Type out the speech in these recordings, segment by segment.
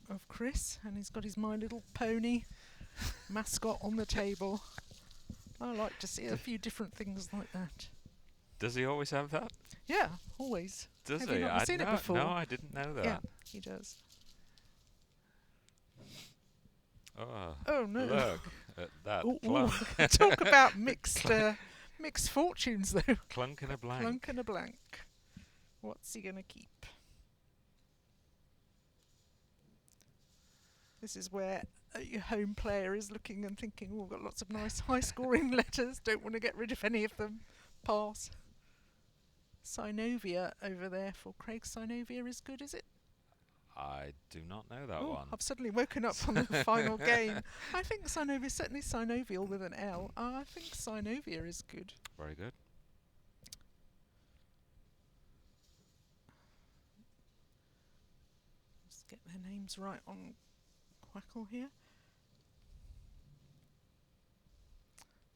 of Chris, and he's got his My Little Pony mascot on the table. I like to see a few different things like that. Does he always have that? Yeah, always. Does Have he? you not seen it before? No, I didn't know that. Yeah, he does. Oh no! Look at that Ooh, clunk. Talk about mixed fortunes, though. Clunk and a blank. Clunk and a blank. What's he gonna keep? This is where your home player is looking and thinking, "Oh, I've got lots of nice high-scoring letters. Don't want to get rid of any of them. Pass." Synovia over there for Craig. Synovia is good, is it? I do not know that one. I've suddenly woken up on the final game. I think Synovia, certainly synovial with an L. I think Synovia is good. Very good. Just get their names right on Quackle here.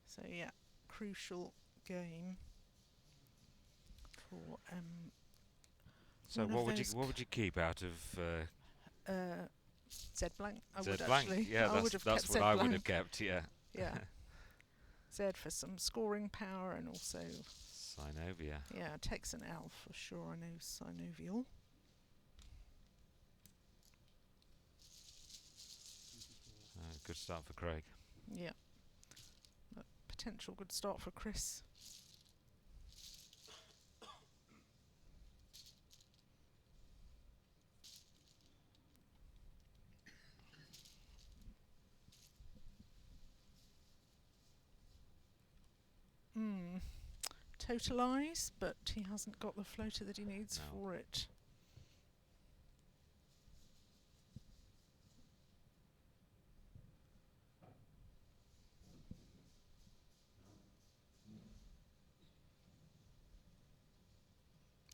So yeah, crucial game for So what would you keep out of Z blank? I Z would blank? actually. Yeah, I would have that's kept what Z I blank. would have kept. Yeah. Yeah. Z for some scoring power and also Synovia. yeah, it takes an L for sure. I know synovial. Good start for Craig. Yeah. But potential good start for Chris. Totalise, but he hasn't got the floater that he needs for it.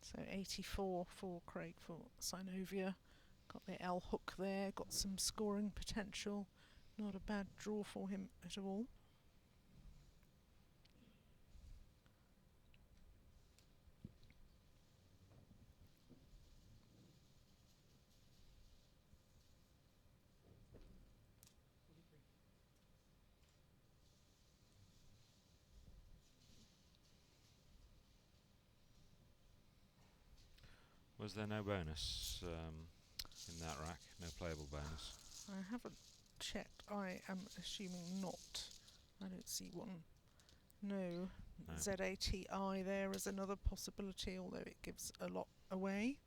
So 84 for Craig for Synovia. Got the L hook there, got some scoring potential. Not a bad draw for him at all. Was there no bonus in that rack? No playable bonus? I haven't checked. I am assuming not. I don't see one. No. ZATI there is another possibility, although it gives a lot away.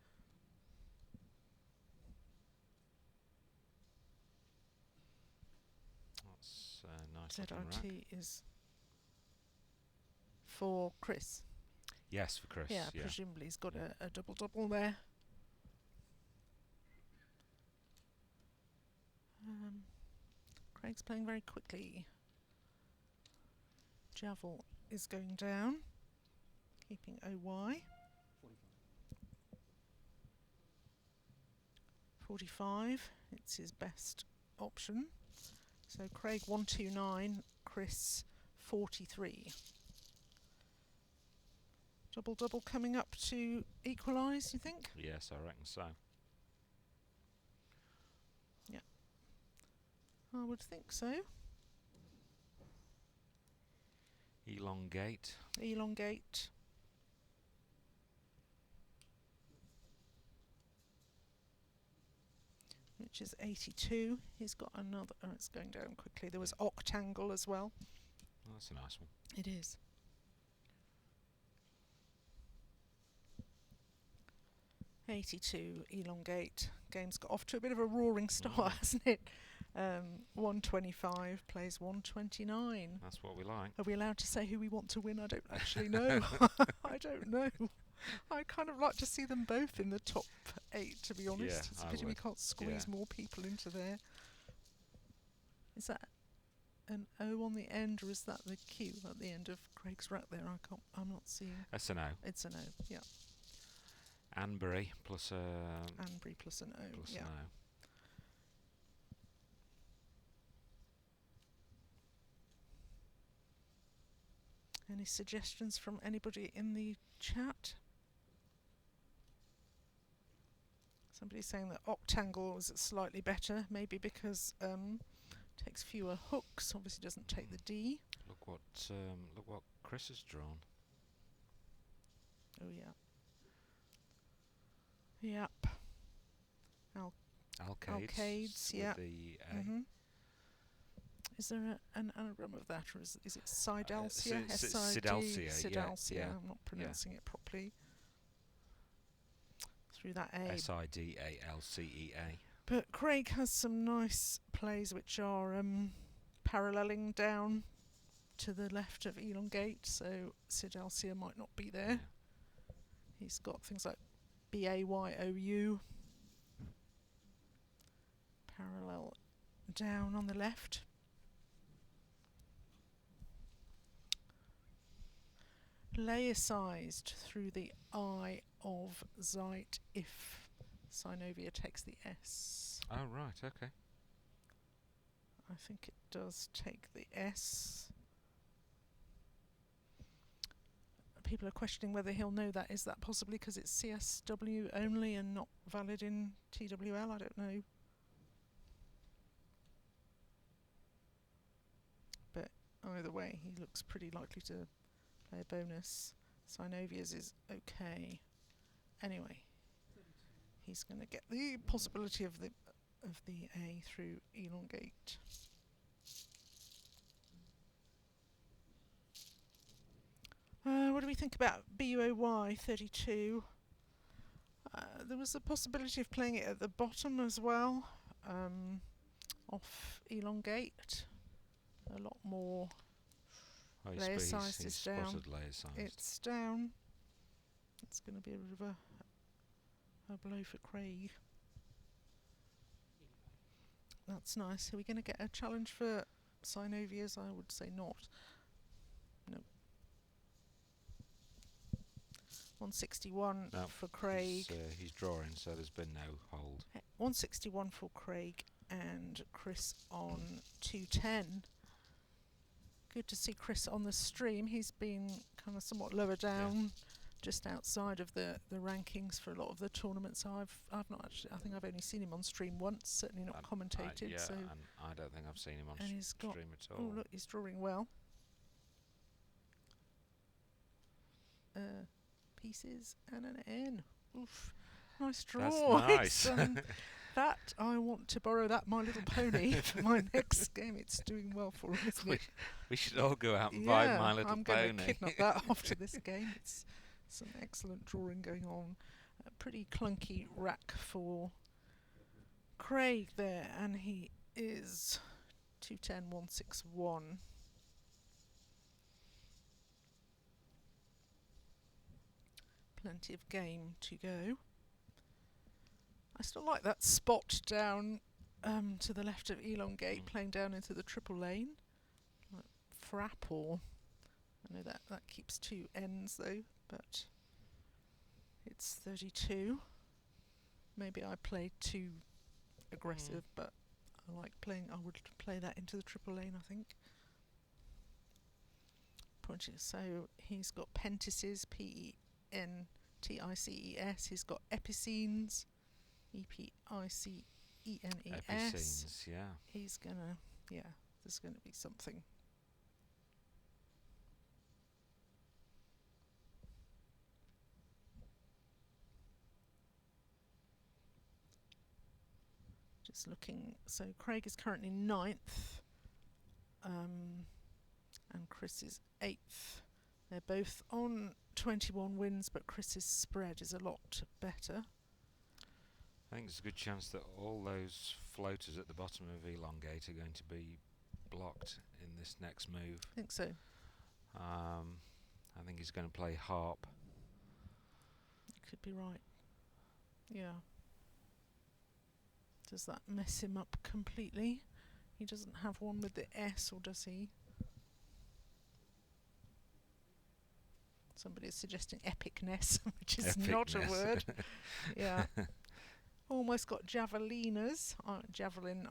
That's nice looking rack. ZIT is for Chris. Yes, for Chris. Yeah, presumably he's got a double there. Craig's playing very quickly. Javel is going down, keeping OY. 45, it's his best option. So Craig 129, Chris 43. Double coming up to equalise, you think? Yes, I reckon so. Yeah, I would think so. Elongate. Which is 82. He's got another. Oh, it's going down quickly. There was octangle as well. Oh, that's a nice one. It is. .82 elongate. Game's got off to a bit of a roaring start, hasn't it? 125 plays 129. That's what we like. Are we allowed to say who we want to win? I don't actually know. I don't know. I kind of like to see them both in the top 8, to be honest. Yeah, it's a pity we can't squeeze more people into there. Is that an O on the end, or is that the Q at the end of Craig's rack there? I'm not seeing. That's an O. It's an O, yeah. Anbury plus Anbury plus an O, plus yeah. an O. Any suggestions from anybody in the chat? Somebody's saying that octangle is slightly better, maybe because takes fewer hooks. Obviously, doesn't take the D. Look what Chris has drawn. Oh yeah. Yep. Alcaides, with yeah. the A. Is there an anagram of that, or is it Sidalcia? Sidalcia, Sidalcia. yeah. I'm not pronouncing it properly. Through that A. Sidalcea. But Caig has some nice plays which are paralleling down to the left of elongate, so Sidalcia might not be there. Yeah. He's got things like BAYOU parallel down on the left. Laicized through the eye of Zeit if synovia takes the S. Oh, right, okay. I think it does take the S. People are questioning whether he'll know that. Is that possibly because it's CSW only and not valid in TWL? I don't know. But either way, he looks pretty likely to play a bonus. Synovia's is okay. Anyway, he's going to get the possibility of the A through elongate. What do we think about BUOY 32? There was a possibility of playing it at the bottom as well, off elongate. A lot more. Oh, Laicized is down. Spotted laicized. It's down. It's going to be a bit of a blow for Caig. That's nice. Are we going to get a challenge for Synovias? I would say not. No. 161 No, for Caig. He's drawing, so there's been no hold. 161 for Caig and Chris on 210. Good to see Chris on the stream. He's been kind of somewhat lower down, just outside of the rankings for a lot of the tournaments. I've not actually. I think I've only seen him on stream once. Certainly not commentated. So and I don't think I've seen him on stream at all. Oh look, he's drawing well. Pieces and an N. Oof, nice draw. That's nice. That I want to borrow that My Little Pony for my next game. It's doing well for him, isn't it? We should all go out and buy My Little I'm Pony. going to kidnap that after this game. It's some excellent drawing going on. A pretty clunky rack for Caig there, and he is 210, 161. Plenty of game to go. I still like that spot down to the left of elongate, playing down into the triple lane. Like frap, or I know that keeps two ends though, but it's 32. Maybe I played too aggressive, but I like playing. I would play that into the triple lane, I think. So he's got pentices, PENTICES. He's got epicines, EPICENES. Epicines, yeah. He's gonna, there's gonna be something. Just looking, so Caig is currently 9th, and Chris is 8th. They're both on 21 wins, but Chris's spread is a lot better. I think there's a good chance that all those floaters at the bottom of elongate are going to be blocked in this next move. I think so. I think he's going to play harp. You could be right. Yeah. Does that mess him up completely? He doesn't have one with the S, or does he? Somebody is suggesting epicness, which is not a word. Yeah. Almost got javelinas. Javelin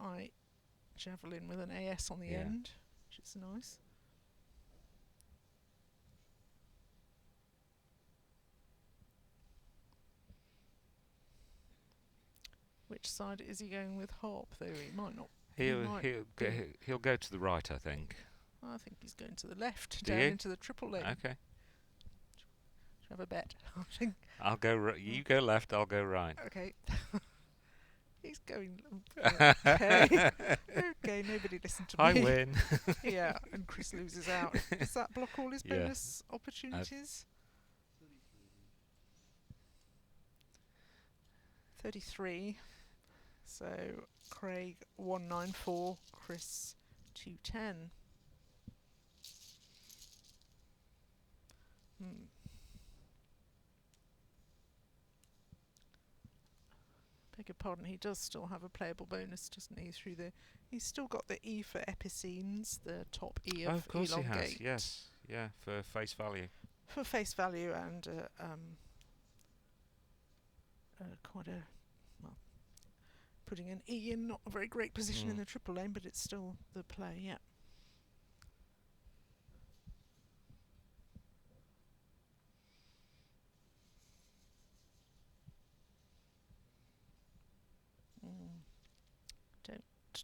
with an AS on the end, which is nice. Which side is he going with harp, though? He might not. He'll go to the right, I think. I think he's going to the left, Do down you? into the triple lane. Okay. Should I have a bet? I think. I'll go. You go left. I'll go right. Okay. He's going. Okay. Okay. Nobody listened to me. I win. Yeah, and Chris loses out. Does that block all his Yeah. bonus opportunities? 33. So Craig 194, Chris 210. Beg your pardon, he does still have a playable bonus, doesn't he? He's still got the E for epicene, the top E of course elongate. he has. Yes. Yeah, for face value. For face value and quite a, well, putting an E in not a very great position in the triple lane, but it's still the play, yeah.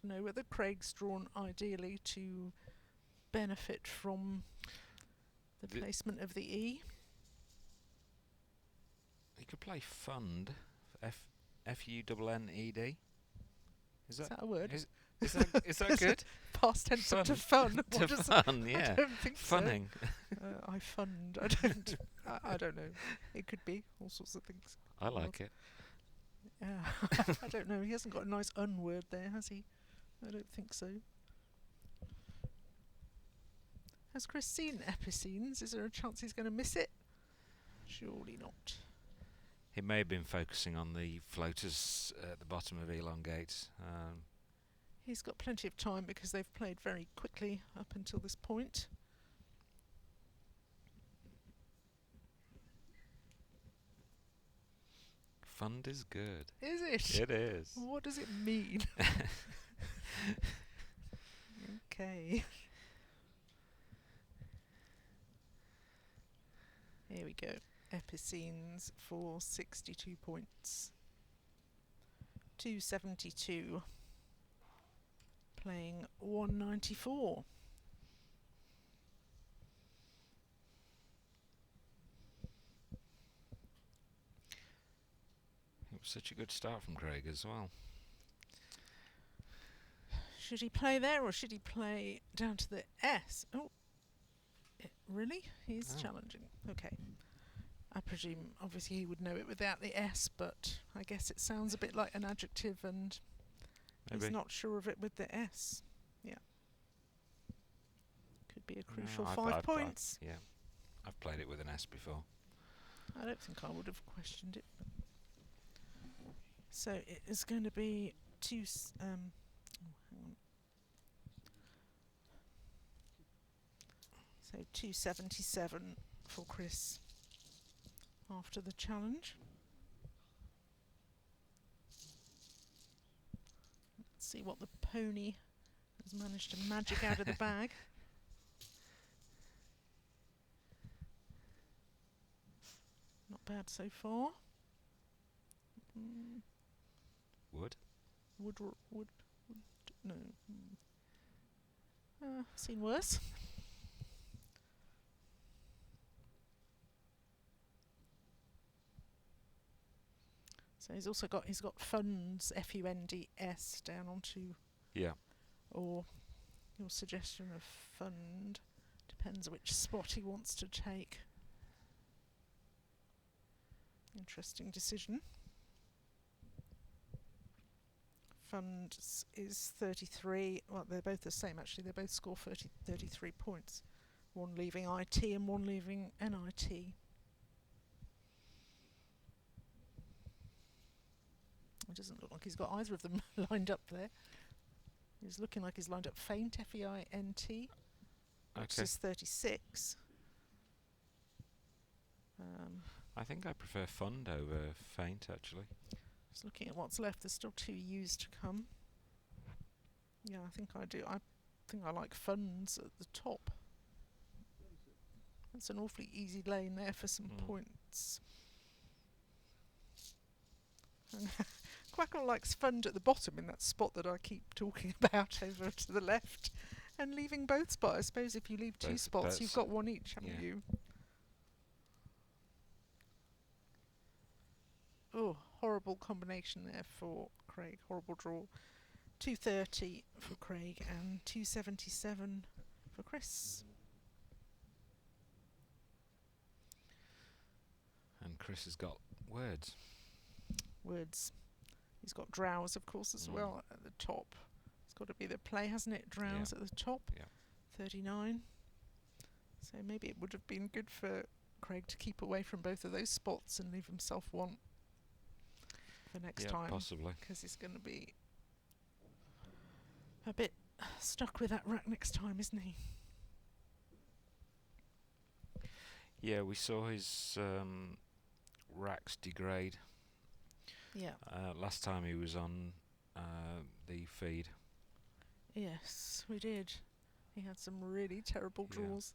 Don't know whether Craig's drawn ideally to benefit from the placement of the E. You could play fund. F-U-N-N-E-D. Is that a word? Is that good? Past tense Fun. to fun. To fun, yeah. I don't think Funning. So. I fund. I don't. I don't know. It could be all sorts of things. I like it. Yeah. I don't know. He hasn't got a nice word there, has he? I don't think so. Has Chris seen Epicenes? Is there a chance he's going to miss it? Surely not. He may have been focusing on the floaters at the bottom of elongate. He's got plenty of time because they've played very quickly up until this point. Fund is good. Is it? It is. What does it mean? Okay. Here we go. Epicenes for 62 points. 272. Playing 194. It was such a good start from Craig as well. Should he play there or should he play down to the S? Oh, really? He's challenging. Okay. I presume, obviously, he would know it without the S, but I guess it sounds a bit like an adjective and he's not sure of it with the S. Yeah. Could be a crucial 5 points. Yeah. I've played it with an S before. I don't think I would have questioned it. So it is going to be hang on. So 277 for Chris after the challenge. Let's see what the pony has managed to magic out of the bag. Not bad so far. Wood? Wood. No. Seen worse. So he's got funds, Funds down onto. Yeah. Or your suggestion of fund depends which spot he wants to take. Interesting decision. Funds is 33. Well, they're both the same actually. They both score 33 points. One leaving IT and one leaving NIT. It doesn't look like he's got either of them lined up there. He's looking like he's lined up Feint, F-E-I-N-T, which is 36. I think I prefer fund over Feint, actually. Just looking at what's left, there's still 2 U's to come. Yeah, I think I do. I think I like funds at the top. That's an awfully easy lane there for some points. Quackle likes fund at the bottom in that spot that I keep talking about over to the left, and leaving both spots. I suppose if you leave two Both- spots, both you've s- got one each, haven't yeah. you? Oh, horrible combination there for Craig. Horrible draw. 230 for Craig and 277 for Chris. And Chris has got words. Words. He's got Drowse, of course, as well at the top. It's got to be the play, hasn't it? Drowse at the top. Yeah. 39. So maybe it would have been good for Craig to keep away from both of those spots and leave himself one for next time. Possibly. Because he's going to be a bit stuck with that rack next time, isn't he? Yeah, we saw his racks degrade. Yeah. Last time he was on the feed. Yes, we did. He had some really terrible Yeah. draws.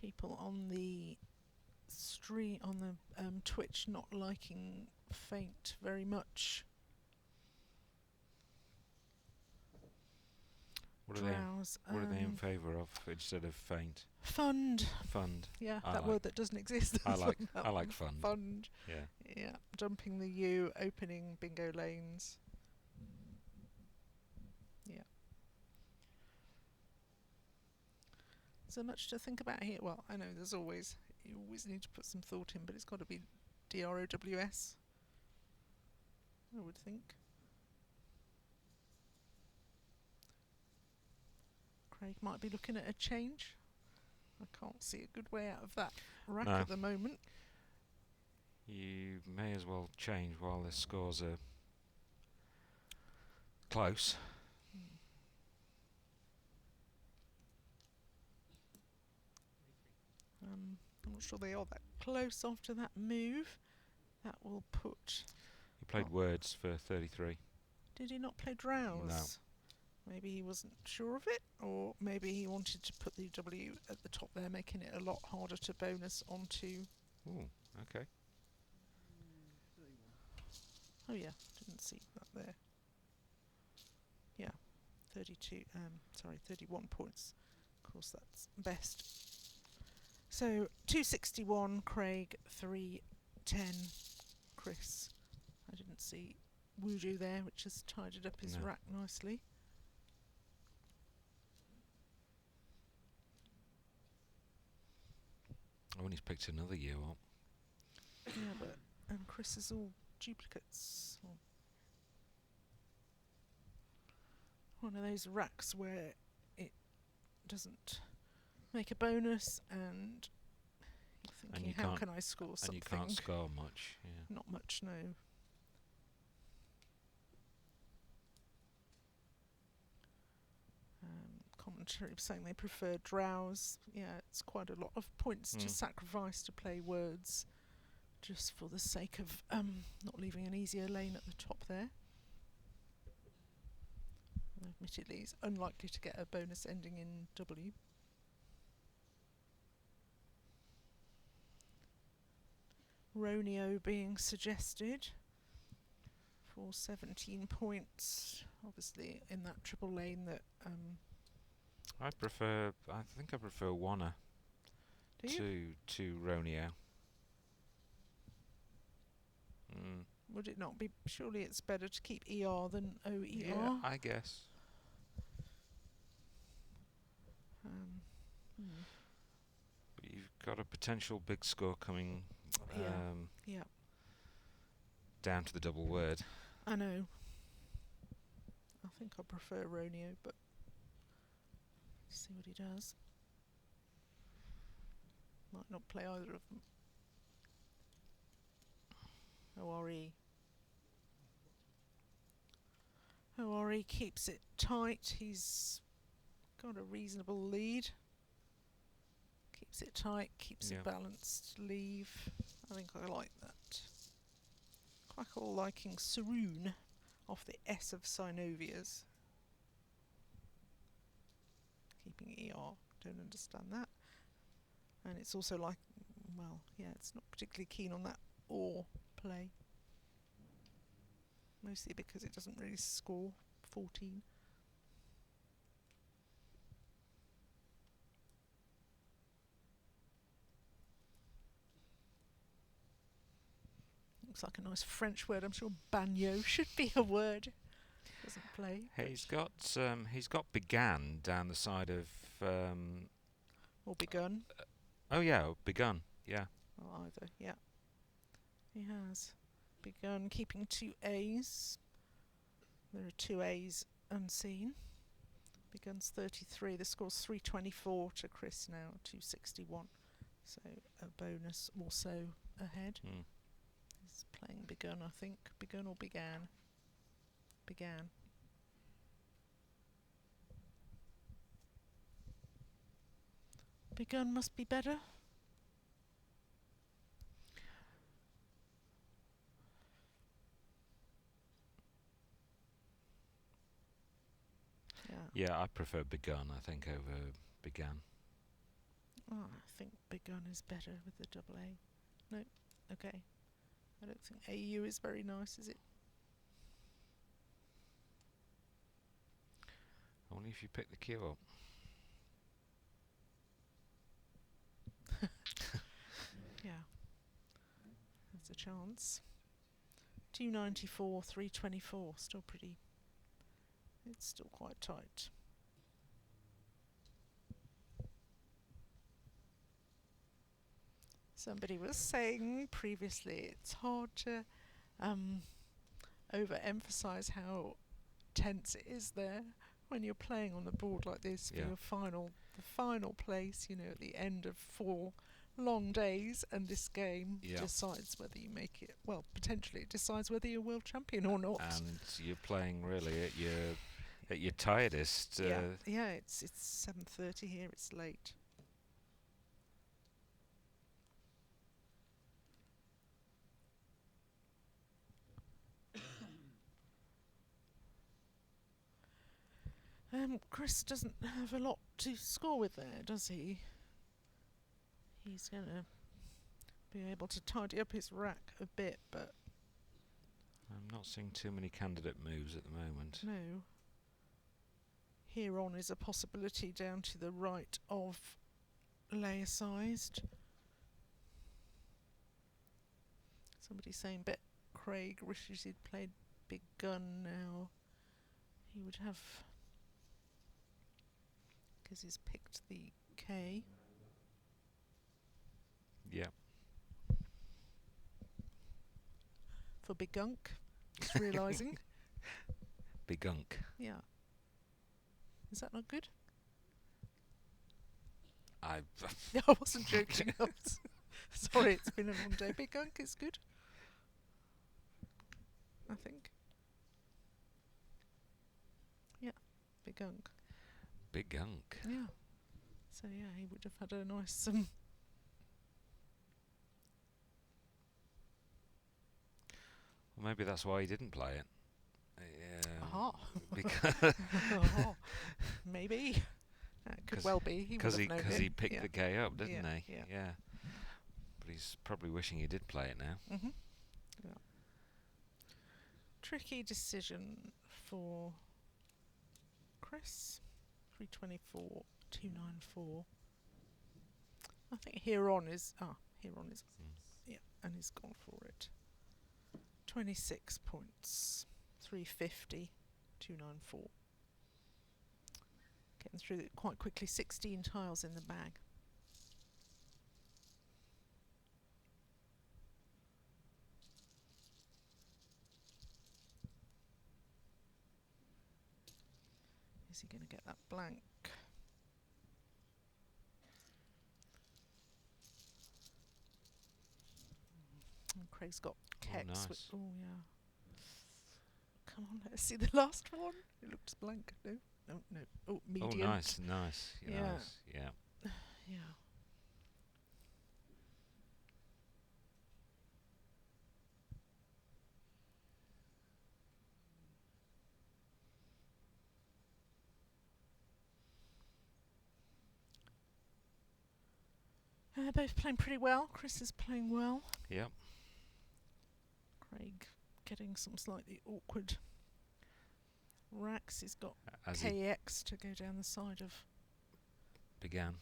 People on the stream, on the Twitch, not liking Faint very much. What are they? Drowse. What are they in favour of instead of faint? Fund. Fund. Yeah, I that like- word that doesn't exist. I like. That I like one. fund. Fund. Yeah. Yeah, dumping the U, opening bingo lanes. Yeah. So much to think about here. Well, I know you always need to put some thought in, but it's got to be DROWS, I would think. Craig might be looking at a change. I can't see a good way out of that rack No. at the moment. You may as well change while the scores are close. I'm not sure they are that close after that move. That will put... He played words for 33. Did he not play Drowse? Maybe he wasn't sure of it, or maybe he wanted to put the W at the top there, making it a lot harder to bonus onto... Ooh, okay. Oh yeah, didn't see that there. Yeah, 31 points. Of course, that's best. So 261, Craig, 310, Chris. I didn't see Voodoo there, which has tidied up his No. rack nicely. Oh, and he's picked another year up. Yeah, but Chris is all duplicates. One of those racks where it doesn't make a bonus, and you're thinking, how can I score something? And you can't score much. Yeah. Not much, no. Commentary saying they prefer Drowse. Yeah, it's quite a lot of points to sacrifice to play words, just for the sake of not leaving an easier lane at the top there. And admittedly, it's unlikely to get a bonus ending in W. Roneo being suggested for 17 points, obviously in that triple lane that... I think I prefer Wanna to Roneo. Would it not be? Surely it's better to keep ER than OER. Yeah, I guess. But you've got a potential big score coming Yeah. down to the double word. I know. I think I prefer Roneo, but see what he does. Might not play either of them. ORE. ORE keeps it tight. He's got a reasonable lead. Keeps it tight, keeps it balanced. Leave. I think I like that. Quackle liking Saroon off the S of Synovias. Keeping ER. Don't understand that. And it's also like well, yeah, it's not particularly keen on that or play. Mostly because it doesn't really score 14. Looks like a nice French word. I'm sure bagnot should be a word. Doesn't play. He's got began down the side of. Or begun. Oh yeah, begun. Yeah. Well, either. Yeah. He has begun keeping 2 A's. There are 2 A's unseen. Begun's 33. The score's 324 to Chris now, 261. So a bonus also ahead. He's playing begun, I think. Begun or began? Began. Begun must be better. Yeah, I prefer begun, I think, over began. Oh, I think begun is better with the double A. No, okay. I don't think AU is very nice, is it? Only if you pick the cue up. Yeah. There's a chance. 294, 324. Still pretty. It's still quite tight. Somebody was saying previously it's hard to overemphasize how tense it is there when you're playing on the board like this for your the final place, you know, at the end of 4 long days, and this game decides whether you make it. Well, potentially it decides whether you're world champion or not. And you're playing really at your tiredest. Yeah, it's 7:30 here. It's late. Chris doesn't have a lot to score with there, does he? He's going to be able to tidy up his rack a bit, but I'm not seeing too many candidate moves at the moment. no. Here on is a possibility down to the right of layer-sized. Somebody saying bet Caig wishes he'd played big gun now. He would have, because he's picked the K. Yeah. For big gunk, just realising. Big gunk. Yeah. Is that not good? I wasn't joking. Sorry, it's been a long day. Big gunk is good, I think. Yeah, big gunk. Big gunk. Yeah. So yeah, he would have had a nice Well, maybe that's why he didn't play it. Aha. Because maybe. Could well be. Because he picked the K up, didn't he? Yeah. But he's probably wishing he did play it now. Yeah. Tricky decision for Chris. 324, 294. I think here on is yeah, and he's gone for it. 26 points. 350, 294. Getting through it quite quickly. 16 tiles in the bag. Is he going to get that blank? And Craig's got Kex. Nice. Oh, yeah. Come on, let's see the last one. It looks blank. No. Oh, medium. Oh, nice. Nice. Yeah. Yeah. Yeah. Both playing pretty well. Chris is playing well. Yep. Craig getting some slightly awkward racks. He's got As he KX to go down the side of began.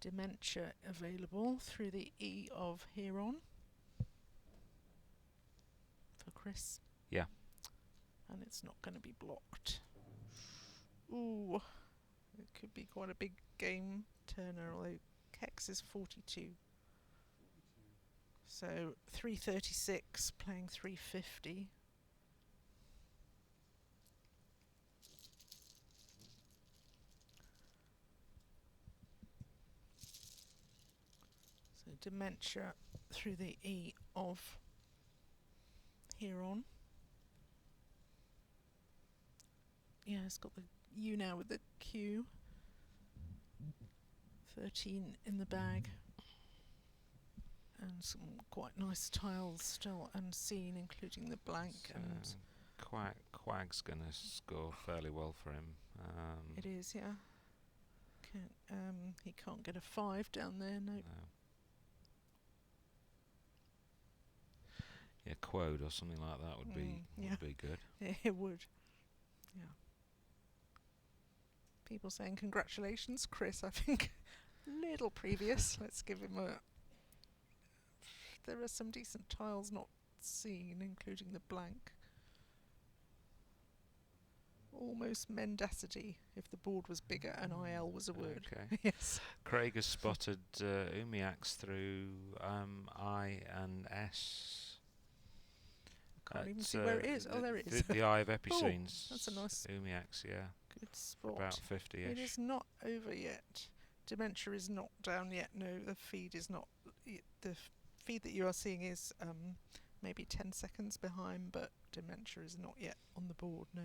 Dementia available through the E of Huron for Chris. Yeah. And it's not going to be blocked. Ooh, it could be quite a big game turner, although Kex is 42. So 336 playing 350. So dementia through the E of Huron. Yeah, it's got the U now with the Q. 13 in the bag. And some quite nice tiles still unseen, including the blank. So And Quag's going to score fairly well for him. it is, yeah. He can't get a 5 down there, no. Yeah, Quode or something like that would be good. It would, yeah. People saying congratulations, Chris. I think little previous. Let's give him a. There are some decent tiles not seen, including the blank. Almost mendacity if the board was bigger and IL was a word. Okay. Yes. Craig has spotted Umiaks through I and S. Can't even see where it is. Oh, there it is. The Eye of Epicenes. That's a nice. Umiaks, yeah. Good spot. About 50-ish. It is not over yet. Dementia is not down yet. No, the feed is not. The feed that you are seeing is maybe 10 seconds behind, but Dementia is not yet on the board. No.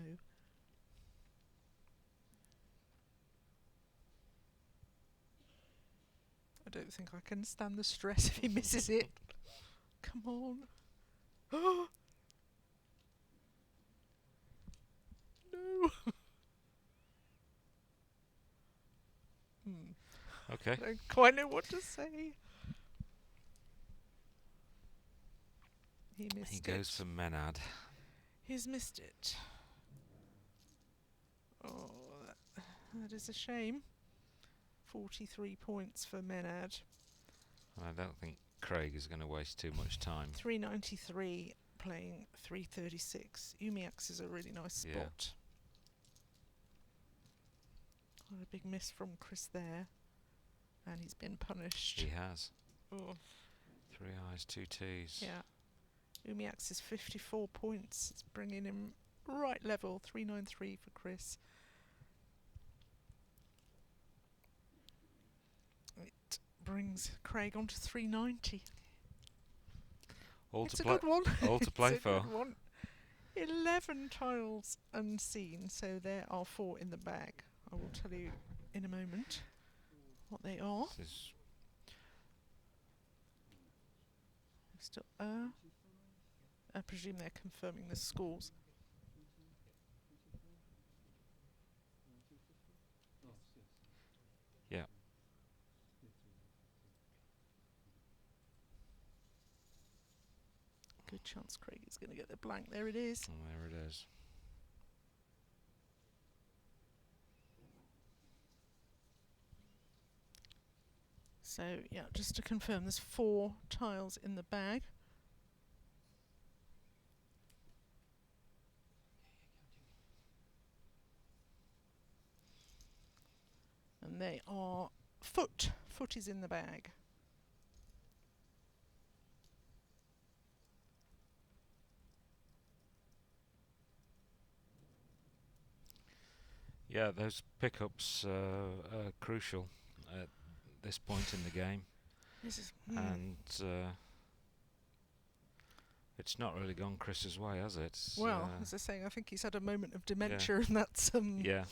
I don't think I can stand the stress if he misses it. Come on. Oh. No. Okay. I don't quite know what to say. He missed it. He goes for Menad. He's missed it. Oh, that is a shame. 43 points for Menad. I don't think Craig is going to waste too much time. 393 playing 336. Umiaks is a really nice spot. Quite a big miss from Chris there. And he's been punished. He has. Oh. 3 eyes, 2 T's. Yeah. Umiaks is 54 points. It's bringing him right level. 393 for Chris. It brings Craig on to 390. All it's a good one. All to play it's for. A good one. 11 tiles unseen, so there are 4 in the bag. I will tell you in a moment what they are. Still, I presume they're confirming the scores. Yeah. Good chance Craig is going to get the blank. There it is. And there it is. So, yeah, just to confirm, there's 4 tiles in the bag. And they are foot. Foot is in the bag. Yeah, those pickups are crucial at this point in the game. This is and it's not really gone Chris's way, has it? Well, as I say, I think he's had a moment of dementia, and that's yeah.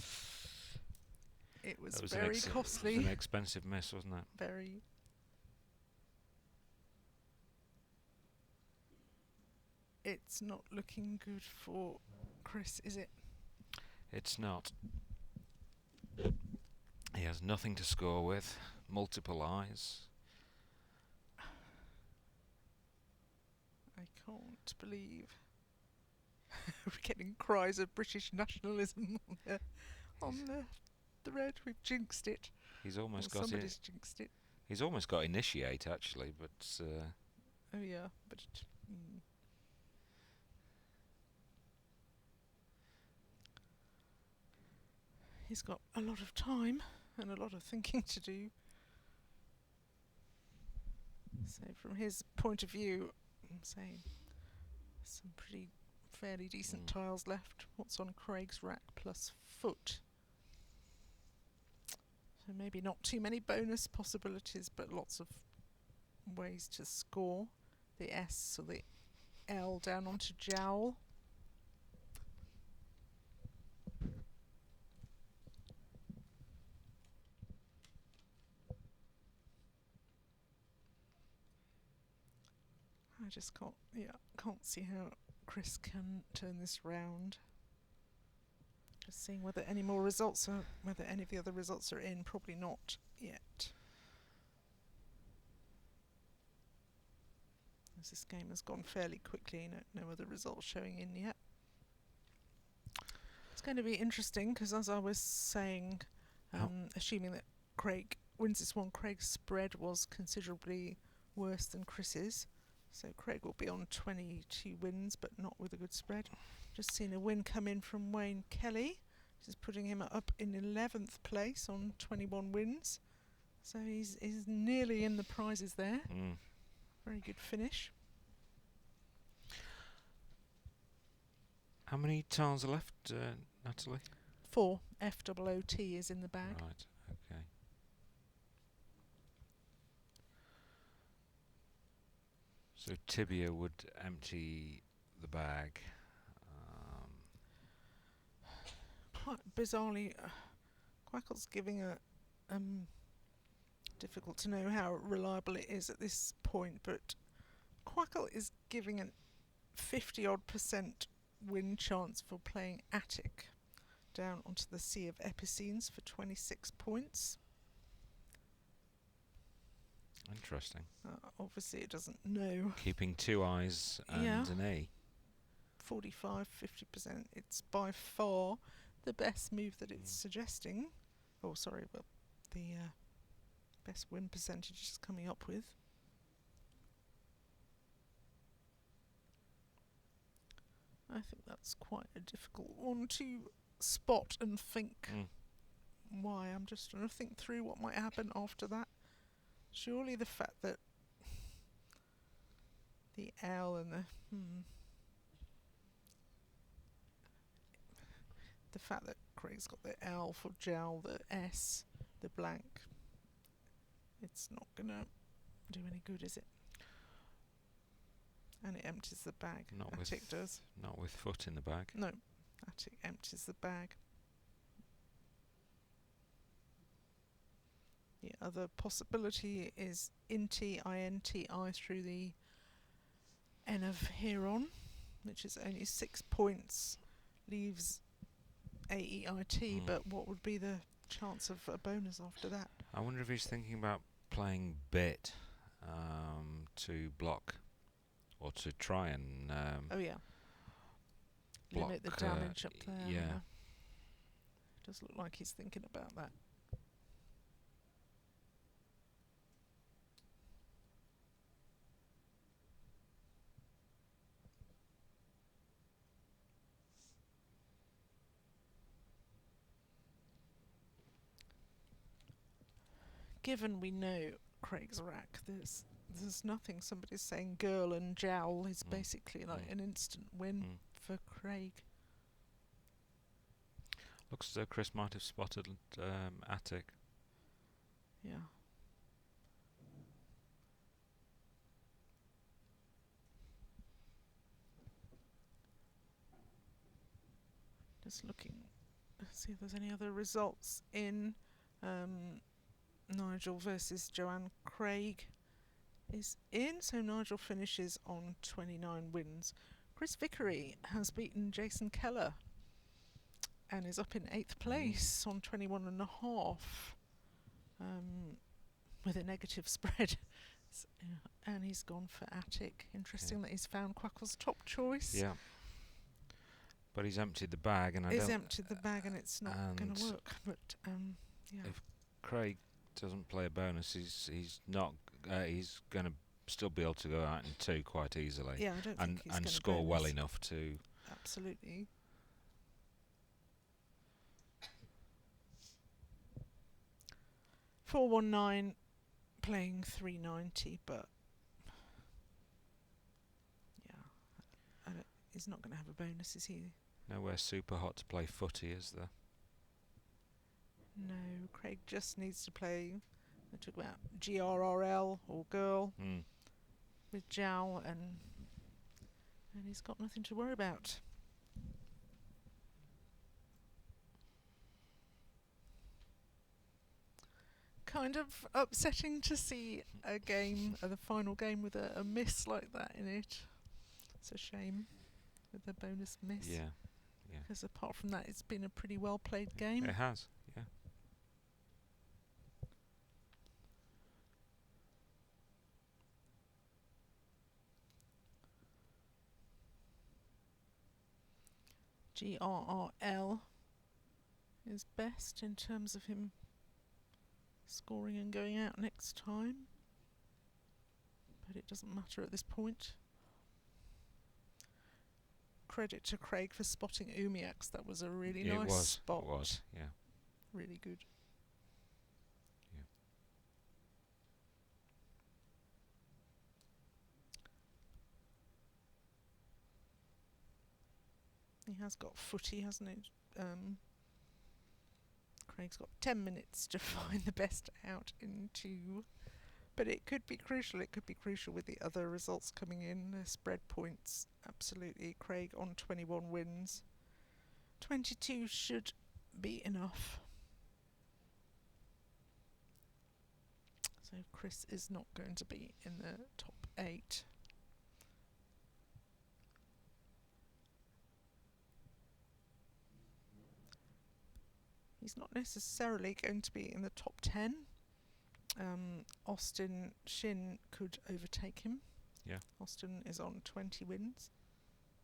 It was very costly. It was an expensive miss, wasn't it? Very. it's not looking good for Chris, is it? It's not. He has nothing to score with. Multiple eyes. I can't believe we're getting cries of British nationalism on the thread. We've jinxed it. He's almost Or got somebody's jinxed it. He's almost got initiate actually, but Oh yeah, but he's got a lot of time and a lot of thinking to do. So from his point of view, I'm saying some pretty fairly decent tiles left. What's on Craig's rack plus foot? So maybe not too many bonus possibilities, but lots of ways to score. The S or the L down onto jowl. I just can't see how Chris can turn this round. Just seeing whether any more results are, whether any of the other results are in. Probably not yet. As this game has gone fairly quickly, no other results showing in yet. It's going to be interesting because, as I was saying, assuming that Craig wins this one, Craig's spread was considerably worse than Chris's. So Craig will be on 22 wins, but not with a good spread. Just seen a win come in from Wayne Kelly, which is putting him up in 11th place on 21 wins. So he's nearly in the prizes there. Very good finish. How many tiles are left, Natalie? 4. FOOT is in the bag. Right, okay. So Tibia would empty the bag. Quite bizarrely, Quackle's giving a difficult to know how reliable it is at this point, but Quackle is giving an 50-odd% win chance for playing Attic down onto the Sea of Epicene for 26 points. Interesting. Obviously it doesn't know. Keeping 2 eyes and an E. 45, 50%. It's by far the best move that it's suggesting. Oh, sorry, but the best win percentage is coming up with. I think that's quite a difficult one to spot and think why. I'm just trying to think through what might happen after that. Surely the fact that the L and the fact that Craig's got the L for jowl, the S, the blank, it's not gonna do any good, is it? And it empties the bag. Attic does. Not with foot in the bag. No, Attic empties the bag. The other possibility is INTI through the N of Heron, which is only 6 points, leaves AEIT, but what would be the chance of a bonus after that? I wonder if he's thinking about playing bit to block, or to try and limit the damage up there. Yeah. It does look like he's thinking about that. Given we know Craig's rack, there's nothing. Somebody's saying girl and jowl is basically like an instant win for Craig. Looks as though Chris might have spotted Attic. Yeah. Just looking, see if there's any other results in. Nigel versus Joanne Craig is in, so Nigel finishes on 29 wins. Chris Vickery has beaten Jason Keller and is up in 8th place on 21.5 with a negative spread. And he's gone for Attic. Interesting that he's found Quackle's top choice. Yeah. But he's emptied the bag, and He's emptied the bag, and it's not going to work. But yeah. If Craig doesn't play a bonus, he's not. He's going to still be able to go out in 2 quite easily. Yeah, I don't think he's and gonna score bonus. well enough to. Absolutely. $419 playing $390, but yeah, he's not going to have a bonus, is he? Nowhere super hot to play footy, is there? No, Craig just needs to play. I talk about GRRL or girl with Jowl, and he's got nothing to worry about. Kind of upsetting to see a game, the final game, with a miss like that in it. It's a shame with the bonus miss. Yeah. Because apart from that, it's been a pretty well played game. It has, yeah. GRRL is best in terms of him scoring and going out next time, but it doesn't matter at this point. Credit to Craig for spotting Umiaks. That was a really nice spot. It was, yeah. Really good. Yeah. He has got footy, hasn't he? Craig's got 10 minutes to find the best out in 2. But it could be crucial. It could be crucial with the other results coming in. The spread points, absolutely. Craig on 21 wins. 22 should be enough. So Chris is not going to be in the top 8. He's not necessarily going to be in the top 10. Austin Shin could overtake him. Yeah. Austin is on 20 wins.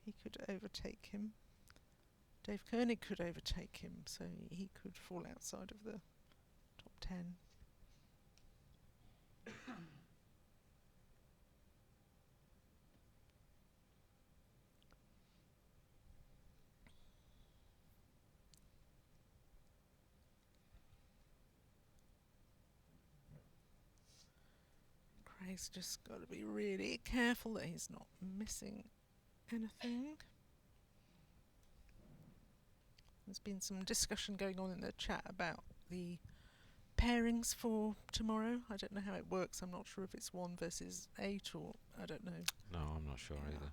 He could overtake him. Dave Koenig could overtake him, so he could fall outside of the top 10. Craig's just got to be really careful that he's not missing anything. There's been some discussion going on in the chat about the pairings for tomorrow. I don't know how it works. I'm not sure if it's 1 versus 8 or I don't know. No, I'm not sure either.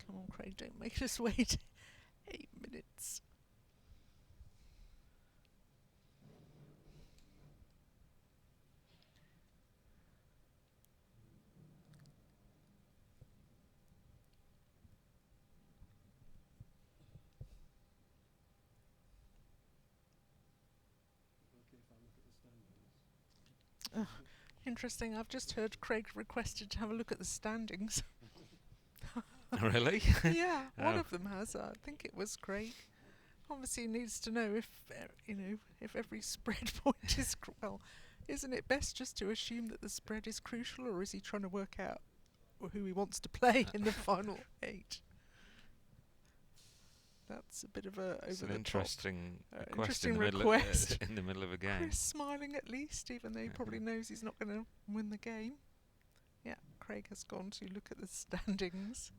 Come on, Craig, don't make us wait 8 minutes. Interesting. I've just heard Craig requested to have a look at the standings. Really? Yeah, one of them has. I think it was Craig. Obviously, he needs to know if if every spread point is well. Isn't it best just to assume that the spread is crucial, or is he trying to work out who he wants to play in the final 8? That's a bit of a It's over an the interesting top. request, Request. In the middle of a game. Chris smiling at least, even though he probably knows he's not going to win the game. Yeah, Craig has gone to look at the standings.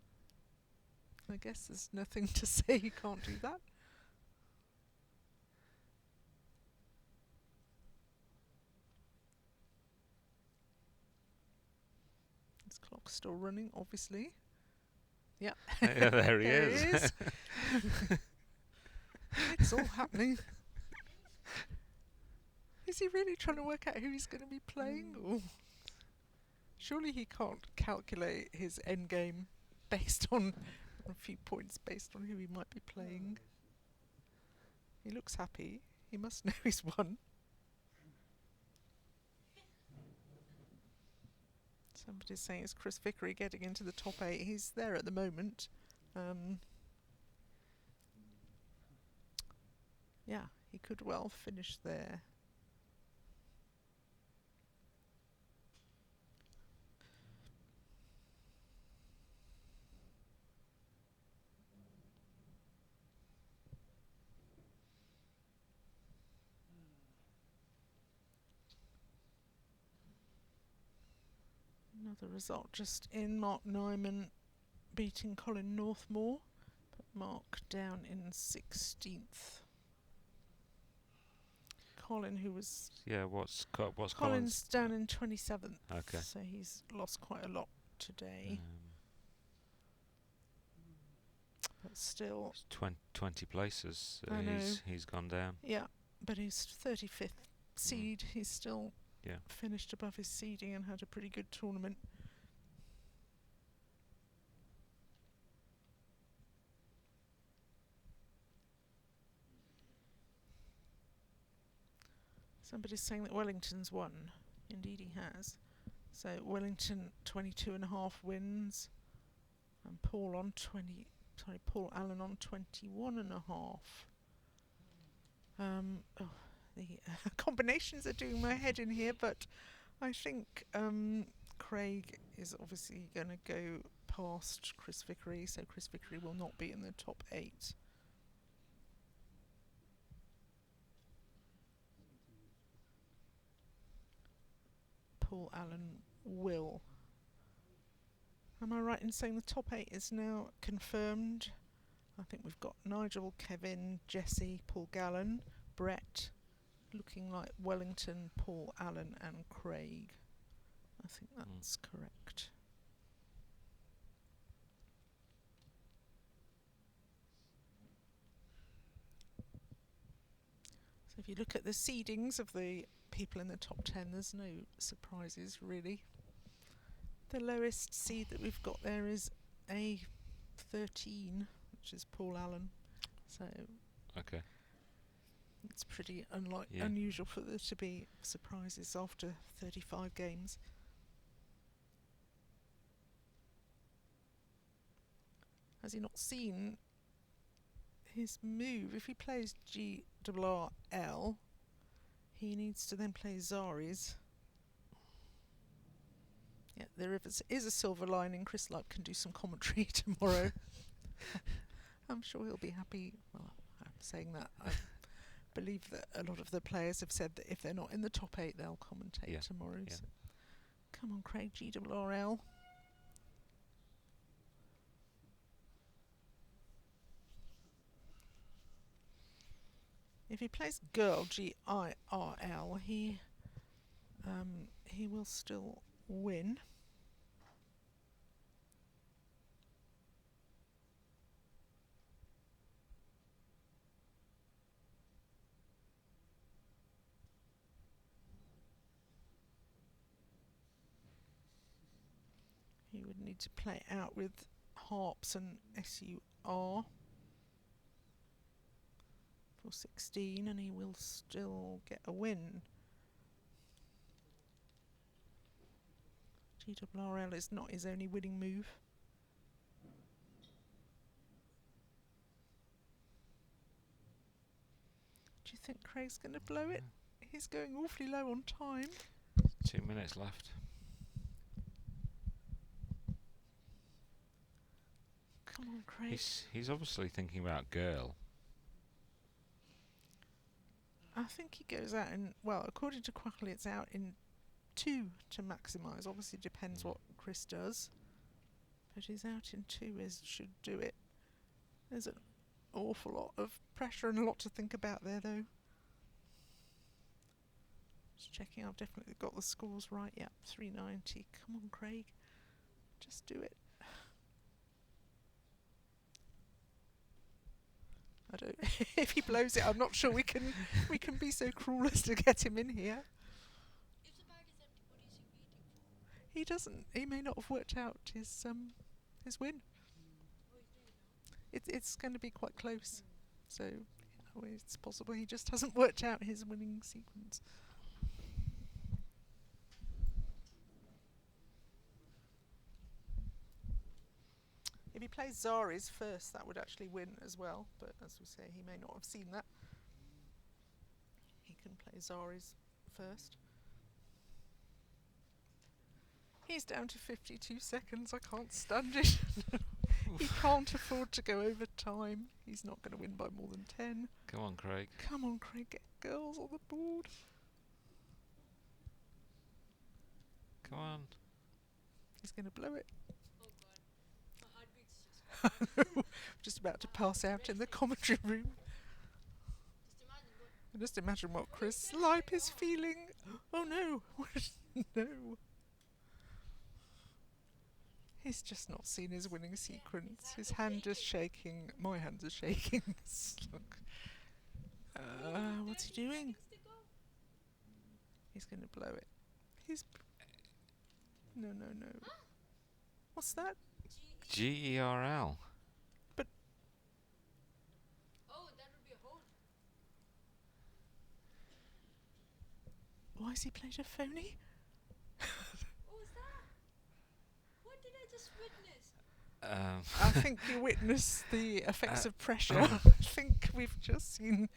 I guess there's nothing to say he can't do that. His clock's still running, obviously. Yeah. Yeah, there he There is. he is. It's all happening. Is he really trying to work out who he's going to be playing? Or surely he can't calculate his end game based on a few points based on who he might be playing. He looks happy. He must know he's won. Somebody's saying, is Chris Vickery getting into the top 8? He's there at the moment. Yeah, he could well finish there. Another result just in, Mark Nyman beating Colin Northmore, but Mark down in 16th. Colin, who was... Yeah, what's Colin's Colin's? down in 27th, Okay. so he's lost quite a lot today. But still... 20 places I know. he's gone down. Yeah, but he's 35th seed. He's still Yeah. finished above his seeding and had a pretty good tournament. Somebody's saying that Wellington's won. Indeed he has. So Wellington 22.5 wins, and Paul Allen on 21.5. The combinations are doing my head in here, but I think Caig is obviously going to go past Chris Vickery, so Chris Vickery will not be in the top 8. Paul Allen will. Am I right in saying the top 8 is now confirmed? I think we've got Nigel, Kevin, Jesse, Paul Gallen, Brett, looking like Wellington, Paul Allen and Caig. I think that's correct. So if you look at the seedings of the people in the top 10, there's no surprises really. The lowest seed that we've got there is A13, which is Paul Allen. So Okay. it's pretty unusual for there to be surprises after 35 games. Has he not seen his move? If he plays GRRL, he needs to then play Zaris. Yeah, there is a silver lining. Chris Lipe can do some commentary tomorrow. I'm sure he'll be happy. Well, I'm saying that. I believe that a lot of the players have said that if they're not in the top 8, they'll commentate tomorrow. Yeah. So come on, Caig, GRRL. If he plays girl, GIRL, he will still win. He would need to play out with harps and SUR for 16, and he will still get a win. GRRL is not his only winning move. Do you think Craig's going to blow it? He's going awfully low on time. 2 minutes left. Come on, Caig. He's obviously thinking about girl. I think he goes out in, well, according to Quackley, it's out in 2 to maximise. Obviously depends what Chris does. But he's out in 2 should do it. There's an awful lot of pressure and a lot to think about there, though. Just checking, I've definitely got the scores right. Yep, 390. Come on, Caig. Just do it. I don't. If he blows it, I'm not sure we can be so cruel as to get him in here. If the bag is empty, what is he waiting for? He doesn't. He may not have worked out his win. Oh, he's doing it now. It's going to be quite close. So it's possible he just hasn't worked out his winning sequence. If he plays Zaris first, that would actually win as well. But as we say, he may not have seen that. He can play Zaris first. He's down to 52 seconds. I can't stand it. He can't afford to go over time. He's not going to win by more than 10. Come on, Craig. Come on, Craig, get girls on the board. Come on. He's going to blow it. Oh god. My heartbeat's just. Just about to pass out in the commentary room. Just imagine what. Just imagine what Chris Lipe is feeling. Oh no. No. He's just not seen his winning sequence. His hand is shaking. My hands are shaking. Look. What's he doing? He's going to blow it. No. What's that? GERL. Oh, that would be a hold. Why has he played a phony? What was that? What did I just witness? I think you witnessed the effects of pressure. oh. I think we've just seen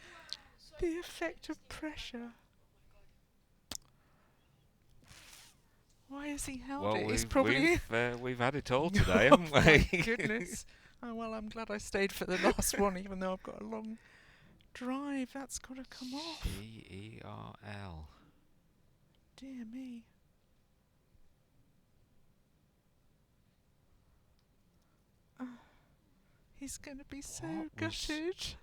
the effect of pressure. Why has he held Well, it? He's probably. we've had it all today, haven't we? My goodness. Oh, well, I'm glad I stayed for the last one, even though I've got a long drive. That's got to come off. GERL. Dear me. He's going to be so gutted.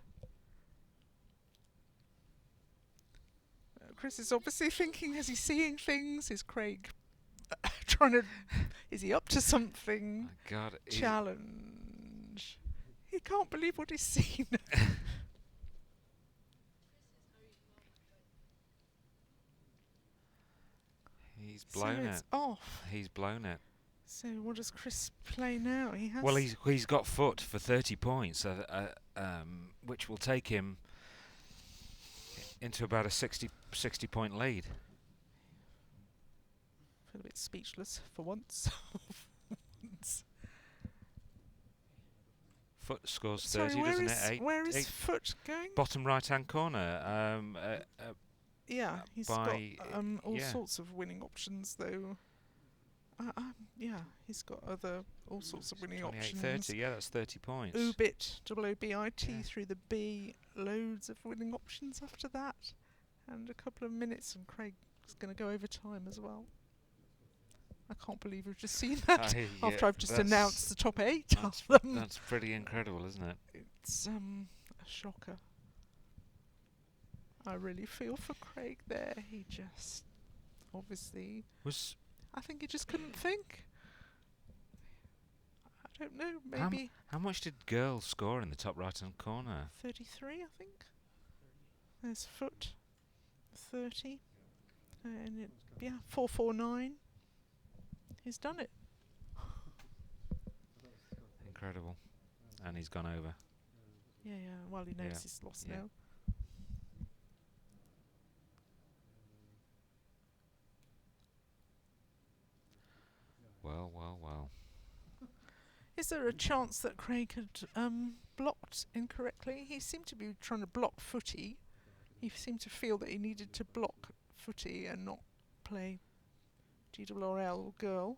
Chris is obviously thinking, is he seeing things? Is Craig trying to... Is he up to something? My God. Challenge. He can't believe what he's seen. He's So blown it's it. off. He's blown it. So what does Chris play now? He has... Well, he's got foot for 30 points, which will take him into about a 60 point lead. I feel a bit speechless for once. Foot scores Sorry, 30, doesn't it? where is Eight- Foot going? Bottom right-hand corner. Yeah, he's got all yeah. sorts of winning options though. Yeah, he's got all sorts of winning 28, options. 30, yeah, that's 30 points. Ubit, OBIT Yeah. through the B, loads of winning options after that. And a couple of minutes and Craig's going to go over time as well. I can't believe we've just seen that after I've just announced the top 8 of them. That's pretty incredible, isn't it? It's a shocker. I really feel for Craig there. He just obviously... I think he just couldn't think. I don't know, maybe How much did Girl score in the top right-hand corner? 33, I think. There's Foot, 30. And 449. He's done it. Incredible. And he's gone over. Yeah, well, he knows Yeah, he's lost yeah. now. Well. Is there a chance that Craig had blocked incorrectly? He seemed to be trying to block Footy. He seemed to feel that he needed to block Footy and not play GRL or Girl.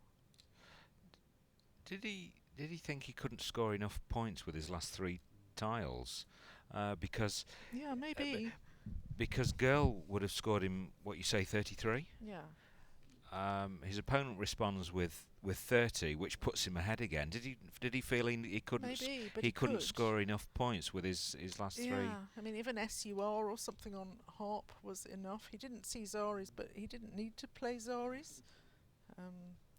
Did he think he couldn't score enough points with his last 3 tiles? Because Yeah, maybe. because Girl would have scored him, what you say, 33? Yeah. His opponent responds with 30, which puts him ahead again. Did he feel he couldn't Maybe, but he couldn't could. score enough points with his last 3? Yeah, I mean, even SUR or something on harp was enough. He didn't see Zaris, but he didn't need to play Zaris.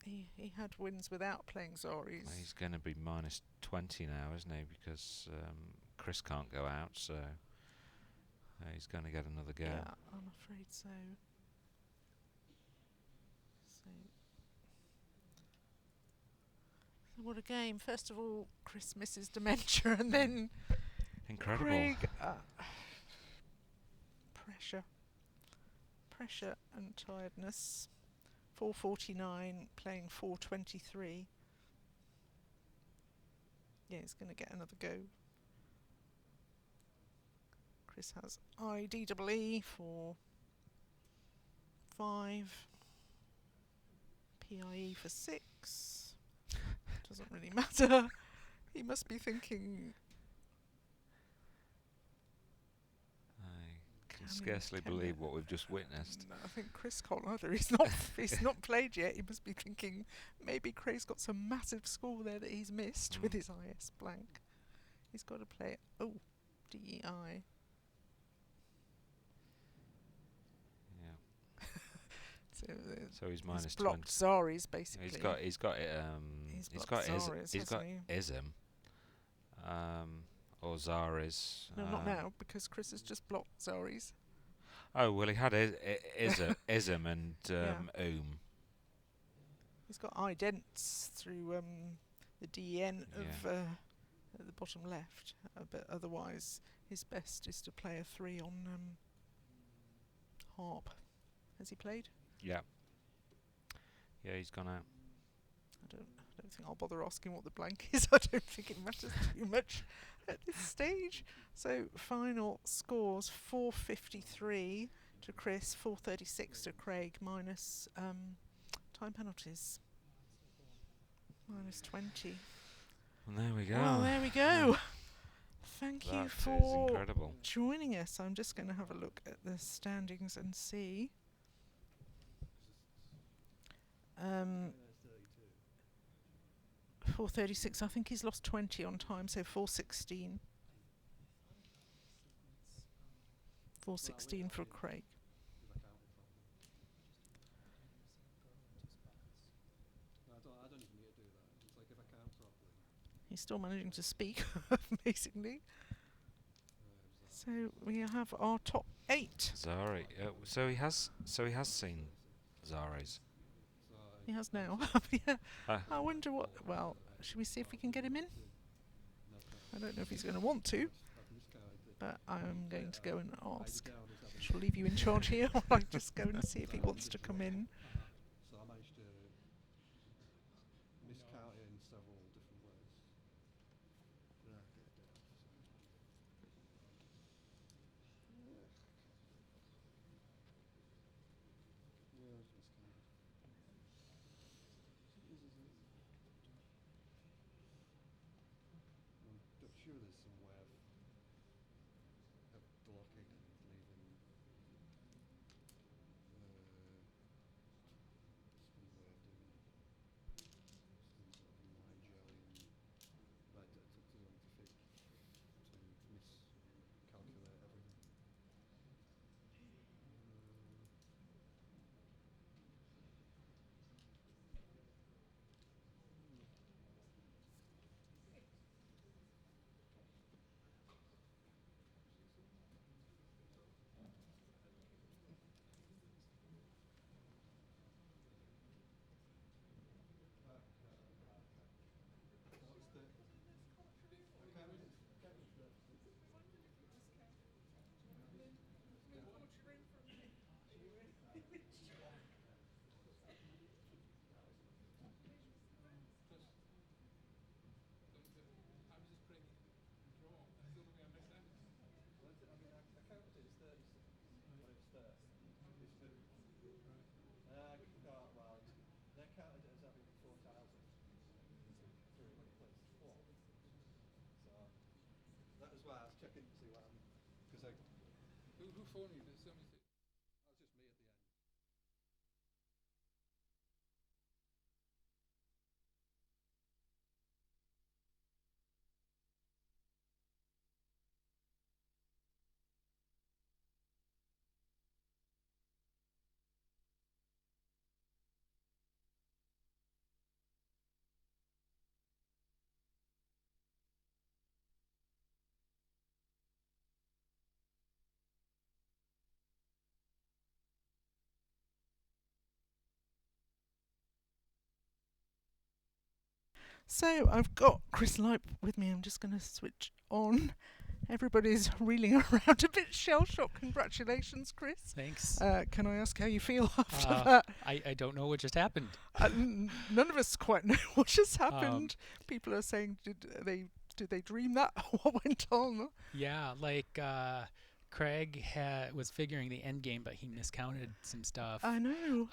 He had wins without playing Zaris. Well, he's going to be minus 20 now, isn't he? Because Chris can't go out, so he's going to get another go. Yeah, I'm afraid so. So what a game. First of all, Chris misses dementia, and then Incredible. Craig, pressure and tiredness. 4:49, playing 4:23. Yeah, he's going to get another go. Chris has IDEE for 5, PIE for 6. Doesn't really matter. He must be thinking. I can scarcely believe what we've just witnessed. No, I think Chris can't either. He's not. He's not played yet. He must be thinking maybe Craig's got some massive score there that he's missed with his IS blank. He's got to play it. Oh, DEI. Yeah. So he's minus he's blocked 20. Zaris basically. He's got Zaris, Ism. Or Zaris. No, not now, because Chris has just blocked Zaris. Oh, well, he had Ism and He's got idents through the DN of at the bottom left, but otherwise his best is to play a 3 on harp. Has he played? Yeah. Yeah, he's gone out. I don't think I'll bother asking what the blank is. I don't think it matters too much at this stage. So final scores: 4:53 to Chris, 4:36 to Craig, minus time penalties. Minus 20. And there we go. Well, there we go. Thank you That is for incredible. joining us. I'm just going to have a look at the standings and see. 4:36. I think he's lost 20 on time, so 4:16. 4:16 for Craig. He's still managing to speak, basically. So we have our top 8. Zari. So he has seen Zaris. He has now. Yeah. I wonder what. Well, should we see if we can get him in? I don't know if he's going to want to, but I'm going to go and ask. Shall leave you in charge here, or I'll just go and see if he wants to come in. So I managed to miscount it in several different ways. Yeah, it's miscounted. I'm sure there's some way of blocking and leaving some way of doing it. Some sort of line jelly and like to miscalculate everything. Well, they counted it as having 4,000 through when he plays 4. So that was why I was checking to see what I'm, because I. Who phoned you? Did somebody say? That was just me at the end. So I've got Chris Lipe with me. I'm just going to switch on. Everybody's reeling around a bit shell-shocked. Congratulations, Chris. Thanks. Can I ask how you feel after Uh, that? I don't know what just happened. None of us quite know what just happened. People are saying, did they dream that? What went on? Yeah, like Craig was figuring the end game, but he miscounted some stuff. I know.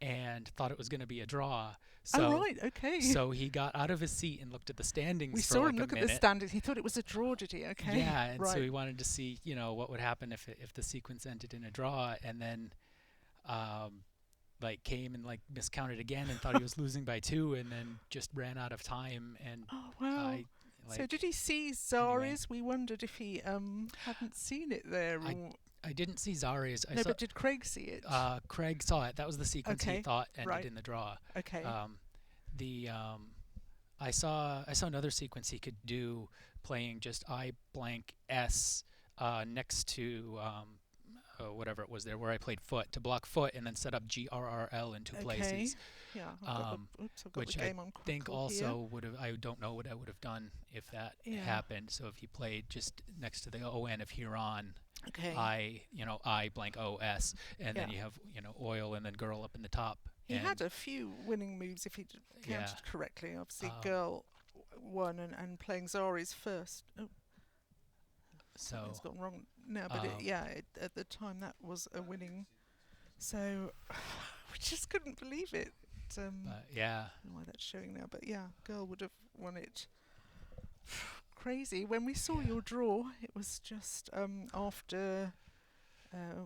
And thought it was going to be a draw. So, Oh, right, okay. So he got out of his seat and looked at the standings We for saw like him a look at minute. the standings. He thought it was a draw, did he? Okay. Yeah, and right. so he wanted to see, what would happen if the sequence ended in a draw, and then like came and like miscounted again and thought he was losing by 2, and then just ran out of time. And Oh, wow. So did he see Zari's? We wondered if he hadn't seen it there. I didn't see Zari's. No, but did Craig see it? Craig saw it. That was the sequence he thought ended right. in the draw. Okay. I saw another sequence he could do playing just I blank S next to whatever it was there where I played foot to block foot and then set up GRRL in 2 places. Yeah. I've got which the game I on think here. also would have. I don't know what I would have done if that happened. So if he played just next to the ON of Huron. Okay. I blank OS, and then you have oil and then girl up in the top. He had a few winning moves if he counted correctly. Obviously, girl won and playing Zari's first. Oh, so it's gone wrong now, but at the time that was a winning. So we just couldn't believe it. I don't know why that's showing now, but girl would have won it. Crazy. When we saw your draw, it was just after,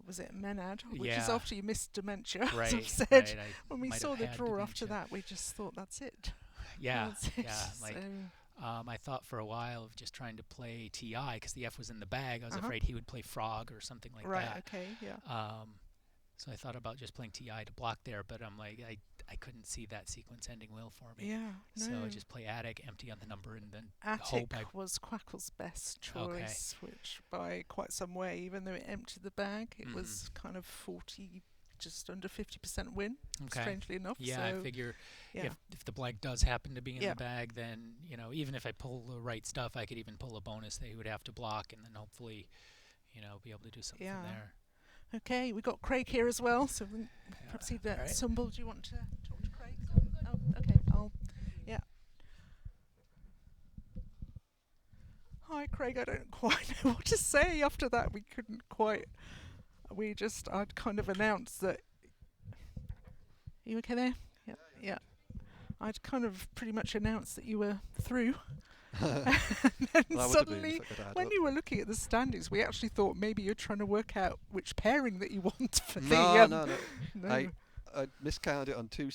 was it Menad? Which is after you missed dementia, as I've said. Right. When we saw the draw after that, we just thought, that's it. Yeah, that's it. Like, I thought for a while of just trying to play TI because the F was in the bag. I was afraid he would play Frog or something like that. Right, okay, yeah. So I thought about just playing TI to block there, but I'm like, I couldn't see that sequence ending well for me. Yeah, no. So I just play Attic, empty on the number, and then Attic was Quackle's best choice, which by quite some way, even though it emptied the bag, it was kind of 40, just under 50% win, strangely enough. Yeah, so I figure if the blank does happen to be in the bag, then, even if I pull the right stuff, I could even pull a bonus that he would have to block, and then hopefully, be able to do something there. Okay, we got Craig here as well, so perhaps he'd Sumble, do you want to talk to Craig? Oh, okay, Hi, Craig, I don't quite know what to say after that. We couldn't quite, I'd kind of announced that, are you okay there? Yeah. I'd kind of pretty much announced that you were through. And then suddenly, when you were looking at the standings, we actually thought maybe you're trying to work out which pairing that you want for No. I miscounted it on two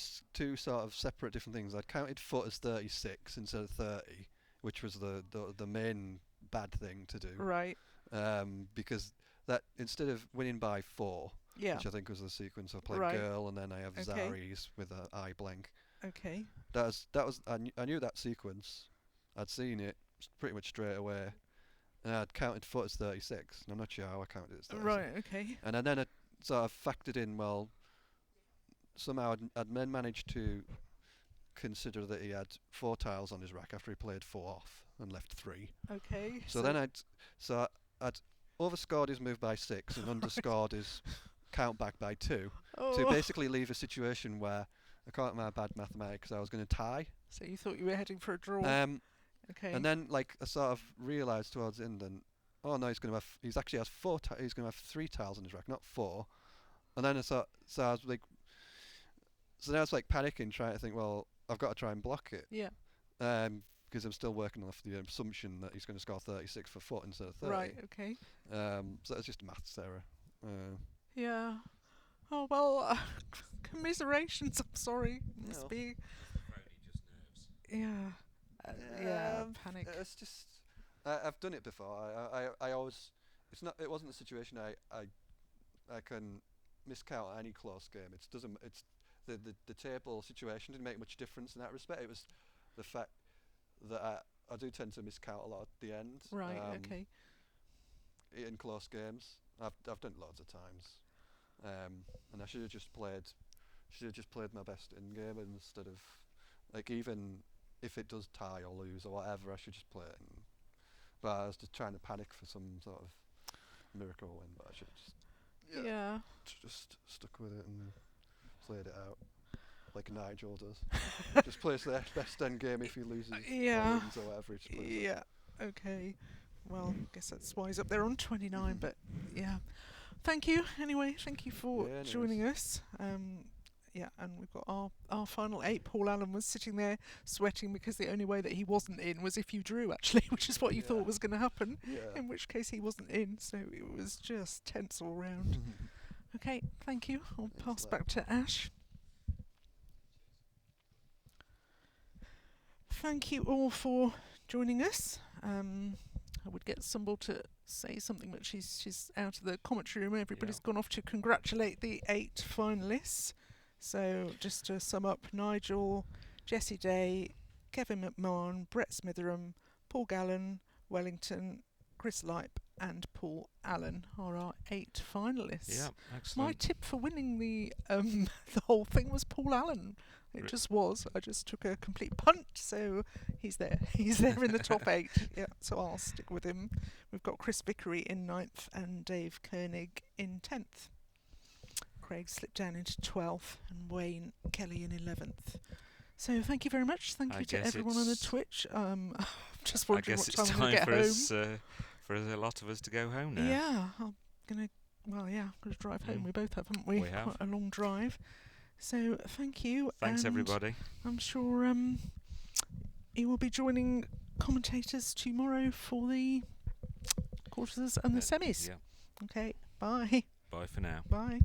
sort of separate different things. I'd counted foot as 36 instead of 30, which was the main bad thing to do. Right. Because that instead of winning by 4, which I think was the sequence, I played girl and then I have Zari's with an I blank. Okay. I knew that sequence. I'd seen it pretty much straight away, and I'd counted foot as 36, and I'm not sure how I counted it as 36. Right, okay. And then I sort of factored in, well, somehow I'd managed to consider that he had 4 tiles on his rack after he played 4 off and left 3. Okay. So then I'd overscored his move by 6 and underscored his count back by 2 to basically leave a situation where, according to my bad mathematics, I was going to tie. So you thought you were heading for a draw? Okay. And then, like, I sort of realised towards the end, no, he's actually has 4. He's going to have 3 tiles on his rack, not 4. And then so I was like, so now I was like panicking, trying to think, well, I've got to try and block it. Yeah. Because I'm still working on the assumption that he's going to score 36 for foot instead of 30. Right. Okay. So it's just a maths error. Yeah. Oh well. Commiserations. I'm sorry. Must be. Yeah. Panic. It's just I've done it before. I always it wasn't a situation I can miscount any close game. It's the table situation didn't make much difference in that respect. It was the fact that I do tend to miscount a lot at the end. Right. Okay. In close games, I've done it loads of times, and I should have just played my best in game instead of, like, even if it does tie or lose or whatever, I should just play it. But I was just trying to panic for some sort of miracle win, but I should just just stuck with it and played it out like Nigel does. Just plays the best end game if he loses or wins or whatever. He just plays it. Yeah. Okay. Well, I guess that's why he's up there on 29. But yeah, thank you anyway. Thank you for joining us. Yeah, and we've got our final 8. Paul Allen was sitting there sweating because the only way that he wasn't in was if you drew, actually, which is what you thought was going to happen. Yeah. In which case he wasn't in, so it was just tense all round. Okay, thank you. I'll pass back to Ash. Thank you all for joining us. I would get Sumbul to say something, but she's out of the commentary room. Everybody's gone off to congratulate the 8 finalists. So just to sum up, Nigel, Jesse Day, Kevin McMahon, Brett Smitheram, Paul Gallen, Wellington, Chris Lipe and Paul Allen are our 8 finalists. Yeah, excellent. My tip for winning the whole thing was Paul Allen. It just was. I just took a complete punt, so he's there. He's there in the top 8. Yeah, so I'll stick with him. We've got Chris Vickery in 9th and Dave Koenig in 10th. Craig slipped down into 12th and Wayne Kelly in 11th. So thank you very much. Thank you to everyone on the Twitch. Just wondering what time I'm going to get home. For a lot of us to go home now. Yeah, I'm going to drive home. We both have, haven't we? We have. Quite a long drive. So thank you. Thanks, everybody. I'm sure you will be joining commentators tomorrow for the quarters and the semis. Yeah. Okay, bye. Bye for now. Bye.